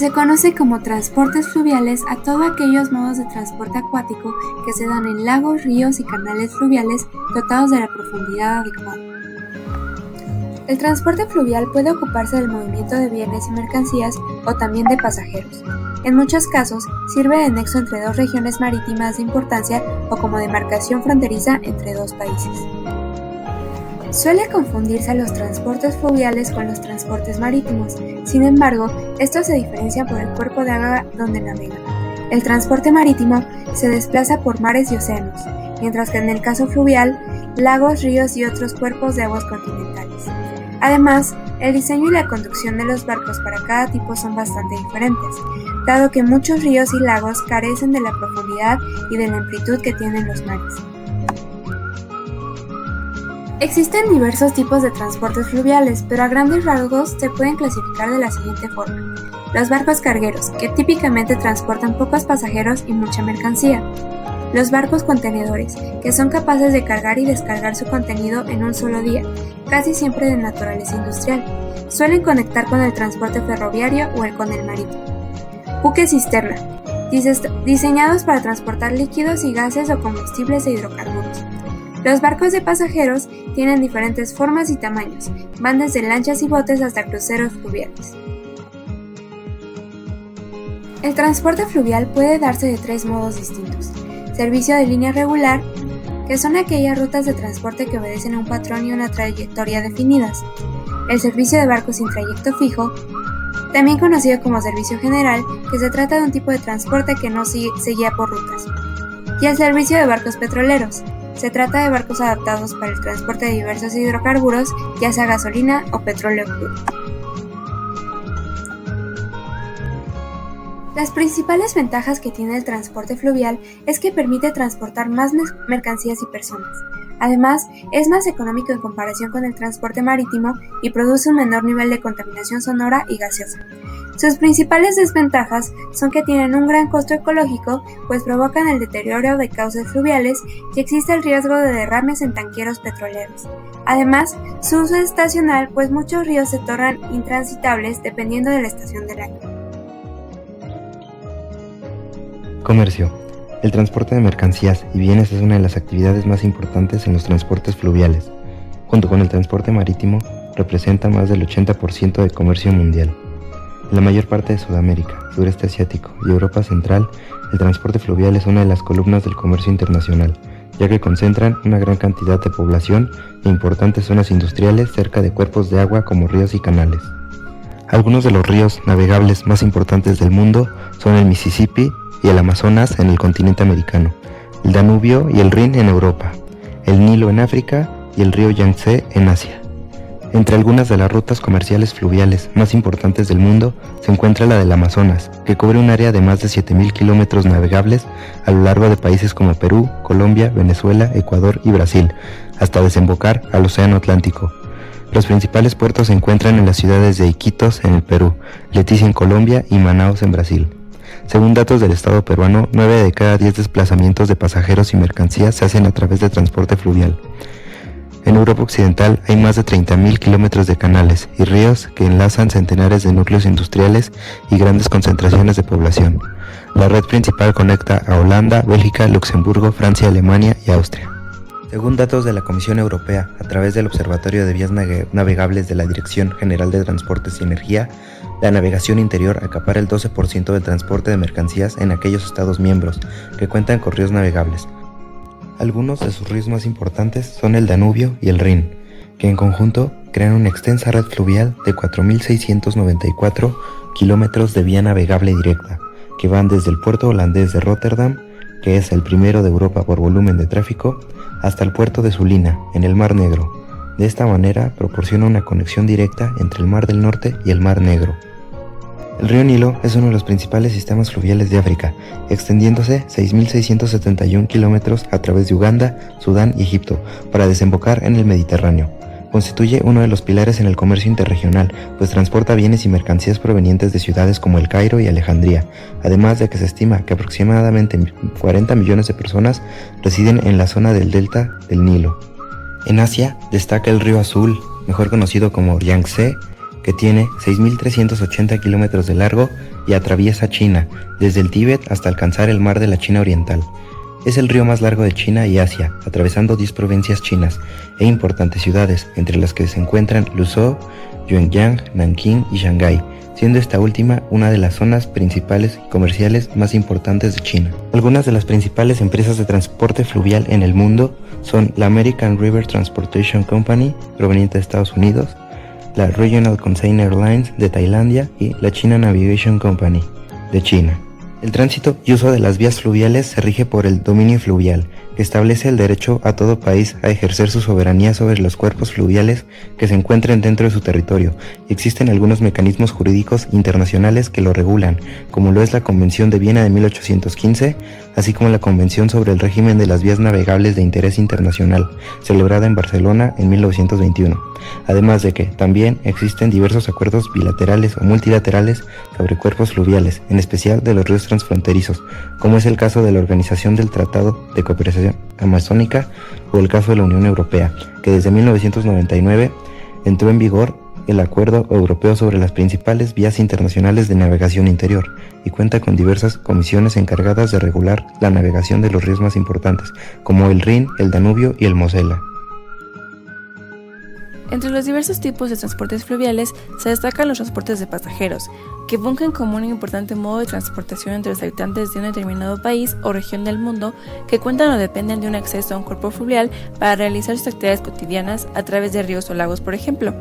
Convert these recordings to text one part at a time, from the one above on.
Se conoce como transportes fluviales a todos aquellos modos de transporte acuático que se dan en lagos, ríos y canales fluviales dotados de la profundidad adecuada. El transporte fluvial puede ocuparse del movimiento de bienes y mercancías o también de pasajeros. En muchos casos, sirve de nexo entre dos regiones marítimas de importancia o como demarcación fronteriza entre dos países. Suele confundirse a los transportes fluviales con los transportes marítimos, sin embargo, estos se diferencian por el cuerpo de agua donde navegan. El transporte marítimo se desplaza por mares y océanos, mientras que en el caso fluvial, lagos, ríos y otros cuerpos de aguas continentales. Además, el diseño y la conducción de los barcos para cada tipo son bastante diferentes, dado que muchos ríos y lagos carecen de la profundidad y de la amplitud que tienen los mares. Existen diversos tipos de transportes fluviales, pero a grandes rasgos se pueden clasificar de la siguiente forma. Los barcos cargueros, que típicamente transportan pocos pasajeros y mucha mercancía. Los barcos contenedores, que son capaces de cargar y descargar su contenido en un solo día, casi siempre de naturaleza industrial. Suelen conectar con el transporte ferroviario o con el marítimo. Buques cisterna, diseñados para transportar líquidos y gases o combustibles e hidrocarburos. Los barcos de pasajeros tienen diferentes formas y tamaños, van desde lanchas y botes hasta cruceros fluviales. El transporte fluvial puede darse de tres modos distintos. Servicio de línea regular, que son aquellas rutas de transporte que obedecen a un patrón y una trayectoria definidas. El servicio de barcos sin trayecto fijo, también conocido como servicio general, que se trata de un tipo de transporte que no se guía por rutas. Y el servicio de barcos petroleros. Se trata de barcos adaptados para el transporte de diversos hidrocarburos, ya sea gasolina o petróleo crudo. Las principales ventajas que tiene el transporte fluvial es que permite transportar más mercancías y personas. Además, es más económico en comparación con el transporte marítimo y produce un menor nivel de contaminación sonora y gaseosa. Sus principales desventajas son que tienen un gran costo ecológico, pues provocan el deterioro de cauces fluviales y existe el riesgo de derrames en tanqueros petroleros. Además, su uso es estacional, pues muchos ríos se tornan intransitables dependiendo de la estación del año. Comercio. El transporte de mercancías y bienes es una de las actividades más importantes en los transportes fluviales. Junto con el transporte marítimo, representa más del 80% del comercio mundial. En la mayor parte de Sudamérica, Sureste Asiático y Europa Central, el transporte fluvial es una de las columnas del comercio internacional, ya que concentran una gran cantidad de población e importantes zonas industriales cerca de cuerpos de agua como ríos y canales. Algunos de los ríos navegables más importantes del mundo son el Mississippi y el Amazonas en el continente americano, el Danubio y el Rin en Europa, el Nilo en África y el río Yangtze en Asia. Entre algunas de las rutas comerciales fluviales más importantes del mundo se encuentra la del Amazonas, que cubre un área de más de 7.000 kilómetros navegables a lo largo de países como Perú, Colombia, Venezuela, Ecuador y Brasil, hasta desembocar al Océano Atlántico. Los principales puertos se encuentran en las ciudades de Iquitos en el Perú, Leticia en Colombia y Manaos en Brasil. Según datos del Estado peruano, 9 de cada 10 desplazamientos de pasajeros y mercancías se hacen a través de transporte fluvial. En Europa Occidental hay más de 30.000 kilómetros de canales y ríos que enlazan centenares de núcleos industriales y grandes concentraciones de población. La red principal conecta a Holanda, Bélgica, Luxemburgo, Francia, Alemania y Austria. Según datos de la Comisión Europea, a través del Observatorio de Vías Navegables de la Dirección General de Transportes y Energía, la navegación interior acapara el 12% del transporte de mercancías en aquellos Estados miembros que cuentan con ríos navegables. Algunos de sus ríos más importantes son el Danubio y el Rin, que en conjunto crean una extensa red fluvial de 4.694 kilómetros de vía navegable directa, que van desde el puerto holandés de Rotterdam, que es el primero de Europa por volumen de tráfico, hasta el puerto de Sulina, en el Mar Negro. De esta manera proporciona una conexión directa entre el Mar del Norte y el Mar Negro. El río Nilo es uno de los principales sistemas fluviales de África, extendiéndose 6.671 kilómetros a través de Uganda, Sudán y Egipto, para desembocar en el Mediterráneo. Constituye uno de los pilares en el comercio interregional, pues transporta bienes y mercancías provenientes de ciudades como El Cairo y Alejandría, además de que se estima que aproximadamente 40 millones de personas residen en la zona del delta del Nilo. En Asia destaca el río Azul, mejor conocido como Yangtze, que tiene 6.380 kilómetros de largo y atraviesa China, desde el Tíbet hasta alcanzar el mar de la China Oriental. Es el río más largo de China y Asia, atravesando 10 provincias chinas e importantes ciudades, entre las que se encuentran Luzhou, Yuanyang, Nankín y Shanghái, siendo esta última una de las zonas principales y comerciales más importantes de China. Algunas de las principales empresas de transporte fluvial en el mundo son la American River Transportation Company, proveniente de Estados Unidos, la Regional Container Lines de Tailandia y la China Navigation Company de China. El tránsito y uso de las vías fluviales se rige por el dominio fluvial, que establece el derecho a todo país a ejercer su soberanía sobre los cuerpos fluviales que se encuentren dentro de su territorio, y existen algunos mecanismos jurídicos internacionales que lo regulan, como lo es la Convención de Viena de 1815, así como la Convención sobre el régimen de las vías navegables de interés internacional, celebrada en Barcelona en 1921. Además de que también existen diversos acuerdos bilaterales o multilaterales sobre cuerpos fluviales, en especial de los ríos transfronterizos, como es el caso de la Organización del Tratado de Cooperación Amazónica o el caso de la Unión Europea, que desde 1999 entró en vigor el Acuerdo Europeo sobre las principales vías internacionales de navegación interior y cuenta con diversas comisiones encargadas de regular la navegación de los ríos más importantes, como el Rin, el Danubio y el Mosela. Entre los diversos tipos de transportes fluviales se destacan los transportes de pasajeros, que fungen como un importante modo de transportación entre los habitantes de un determinado país o región del mundo que cuentan o dependen de un acceso a un cuerpo fluvial para realizar sus actividades cotidianas a través de ríos o lagos, por ejemplo.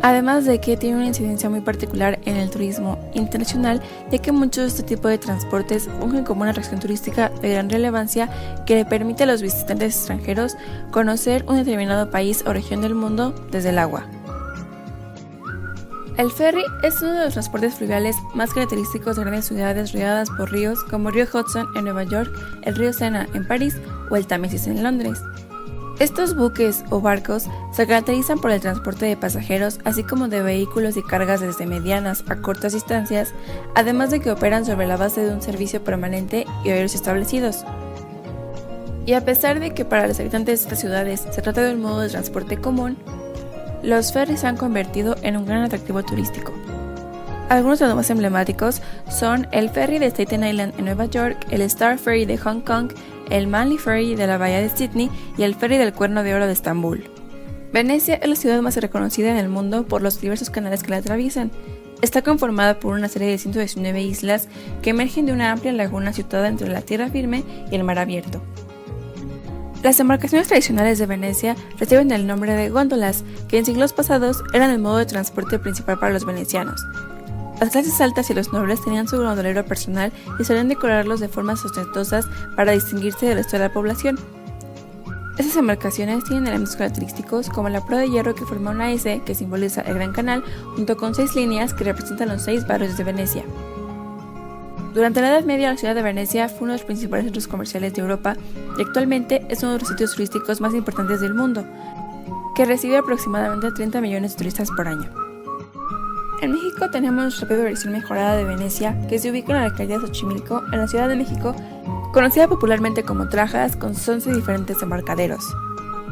Además de que tiene una incidencia muy particular en el turismo internacional, ya que muchos de este tipo de transportes fungen como una atracción turística de gran relevancia que le permite a los visitantes extranjeros conocer un determinado país o región del mundo desde el agua. El ferry es uno de los transportes fluviales más característicos de grandes ciudades rodeadas por ríos como el río Hudson en Nueva York, el río Sena en París o el Támesis en Londres. Estos buques o barcos se caracterizan por el transporte de pasajeros, así como de vehículos y cargas desde medianas a cortas distancias, además de que operan sobre la base de un servicio permanente y horarios establecidos. Y a pesar de que para los habitantes de estas ciudades se trata de un modo de transporte común, los ferries se han convertido en un gran atractivo turístico. Algunos de los más emblemáticos son el ferry de Staten Island en Nueva York, el Star Ferry de Hong Kong, el Manly Ferry de la bahía de Sydney y el ferry del Cuerno de Oro de Estambul. Venecia es la ciudad más reconocida en el mundo por los diversos canales que la atraviesan. Está conformada por una serie de 119 islas que emergen de una amplia laguna situada entre la tierra firme y el mar abierto. Las embarcaciones tradicionales de Venecia reciben el nombre de góndolas, que en siglos pasados eran el modo de transporte principal para los venecianos. Las clases altas y los nobles tenían su gondolero personal y solían decorarlos de formas ostentosas para distinguirse del resto de la población. Estas embarcaciones tienen elementos característicos como la proa de hierro que forma una S, que simboliza el Gran Canal, junto con 6 líneas que representan los 6 barrios de Venecia. Durante la Edad Media, la ciudad de Venecia fue uno de los principales centros comerciales de Europa y actualmente es uno de los sitios turísticos más importantes del mundo, que recibe aproximadamente 30 millones de turistas por año. En México tenemos nuestra propia versión mejorada de Venecia, que se ubica en la alcaldía de Xochimilco, en la Ciudad de México, conocida popularmente como Trajas, con sus 11 diferentes embarcaderos.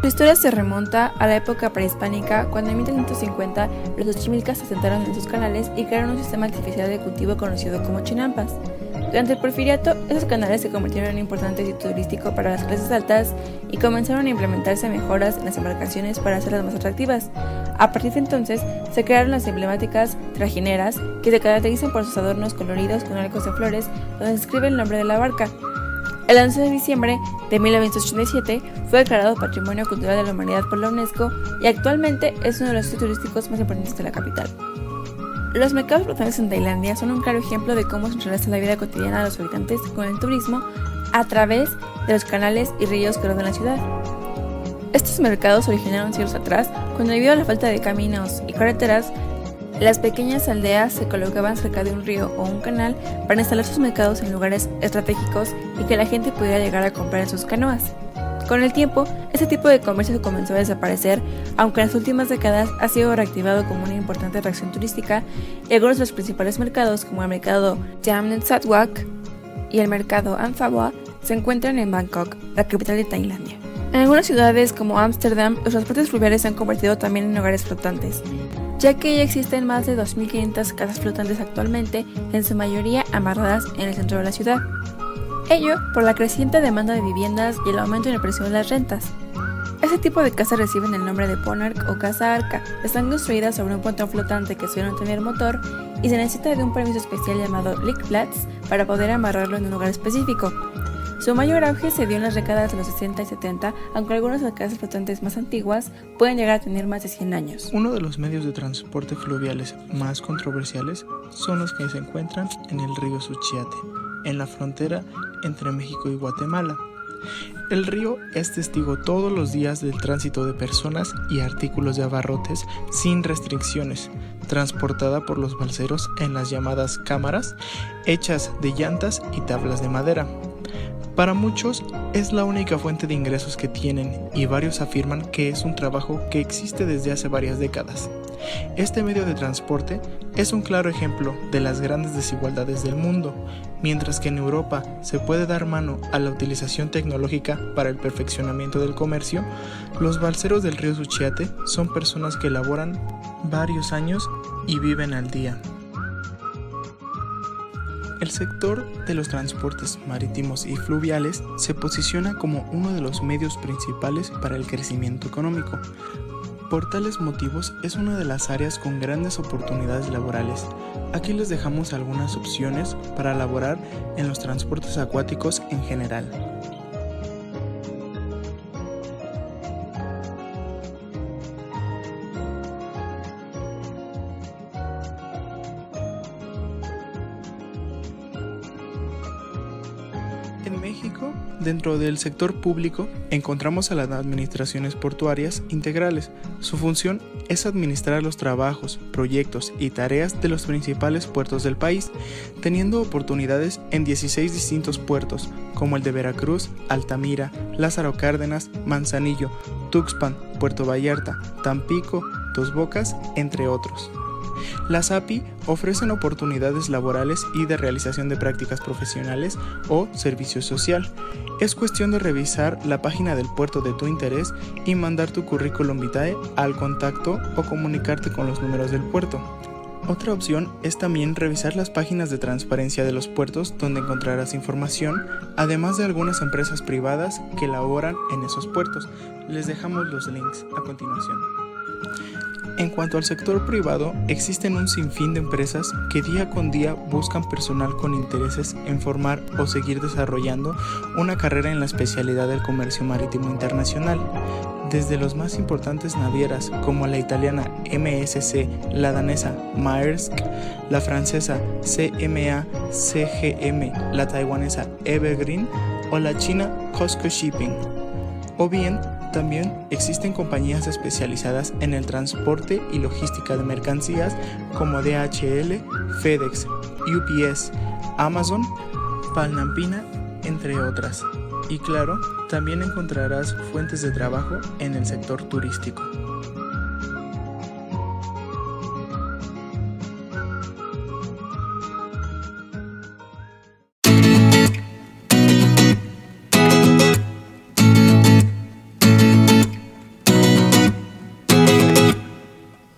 Su historia se remonta a la época prehispánica, cuando en 1350 los xochimilcas se asentaron en sus canales y crearon un sistema artificial de cultivo conocido como chinampas. Durante el Porfiriato, esos canales se convirtieron en un importante sitio turístico para las clases altas y comenzaron a implementarse mejoras en las embarcaciones para hacerlas más atractivas. A partir de entonces, se crearon las emblemáticas trajineras, que se caracterizan por sus adornos coloridos con arcos de flores, donde se escribe el nombre de la barca. El 11 de diciembre de 1987 fue declarado Patrimonio Cultural de la Humanidad por la UNESCO y actualmente es uno de los sitios turísticos más importantes de la capital. Los mercados flotantes en Tailandia son un claro ejemplo de cómo se entrelaza la vida cotidiana de los habitantes con el turismo a través de los canales y ríos que rodean la ciudad. Estos mercados se originaron siglos atrás, cuando debido a la falta de caminos y carreteras, las pequeñas aldeas se colocaban cerca de un río o un canal para instalar sus mercados en lugares estratégicos y que la gente pudiera llegar a comprar en sus canoas. Con el tiempo, este tipo de comercio comenzó a desaparecer, aunque en las últimas décadas ha sido reactivado como una importante atracción turística, y algunos de los principales mercados, como el mercado Jamnet Satwak y el mercado Amphabua, se encuentran en Bangkok, la capital de Tailandia. En algunas ciudades como Ámsterdam, los transportes fluviales se han convertido también en hogares flotantes. ya que ya existen más de 2.500 casas flotantes actualmente, en su mayoría amarradas en el centro de la ciudad. Ello por la creciente demanda de viviendas y el aumento en el precio de las rentas. Este tipo de casas reciben el nombre de Ponark o Casa Arca. Están construidas sobre un pontón flotante que suele no tener motor y se necesita de un permiso especial llamado Liegplatz para poder amarrarlo en un lugar específico. Su mayor auge se dio en las décadas de los 60 y 70, aunque algunas de las casas flotantes más antiguas pueden llegar a tener más de 100 años. Uno de los medios de transporte fluviales más controversiales son los que se encuentran en el río Suchiate, en la frontera entre México y Guatemala. El río es testigo todos los días del tránsito de personas y artículos de abarrotes sin restricciones, transportada por los balseros en las llamadas cámaras, hechas de llantas y tablas de madera. Para muchos es la única fuente de ingresos que tienen y varios afirman que es un trabajo que existe desde hace varias décadas. Este medio de transporte es un claro ejemplo de las grandes desigualdades del mundo. Mientras que en Europa se puede dar mano a la utilización tecnológica para el perfeccionamiento del comercio, los balseros del río Suchiate son personas que laboran varios años y viven al día. El sector de los transportes marítimos y fluviales se posiciona como uno de los medios principales para el crecimiento económico. Por tales motivos es una de las áreas con grandes oportunidades laborales. Aquí les dejamos algunas opciones para laborar en los transportes acuáticos en general. En México, dentro del sector público, encontramos a las administraciones portuarias integrales. Su función es administrar los trabajos, proyectos y tareas de los principales puertos del país, teniendo oportunidades en 16 distintos puertos, como el de Veracruz, Altamira, Lázaro Cárdenas, Manzanillo, Tuxpan, Puerto Vallarta, Tampico, Dos Bocas, entre otros. Las API ofrecen oportunidades laborales y de realización de prácticas profesionales o servicio social. Es cuestión de revisar la página del puerto de tu interés y mandar tu currículum vitae al contacto o comunicarte con los números del puerto. Otra opción es también revisar las páginas de transparencia de los puertos, donde encontrarás información, además de algunas empresas privadas que laboran en esos puertos. Les dejamos los links a continuación. En cuanto al sector privado, existen un sinfín de empresas que día con día buscan personal con intereses en formar o seguir desarrollando una carrera en la especialidad del comercio marítimo internacional. Desde los más importantes navieras como la italiana MSC, la danesa Maersk, la francesa CMA CGM, la taiwanesa Evergreen o la china COSCO Shipping. O bien, también existen compañías especializadas en el transporte y logística de mercancías como DHL, FedEx, UPS, Amazon, Palnampina, entre otras. Y claro, también encontrarás fuentes de trabajo en el sector turístico.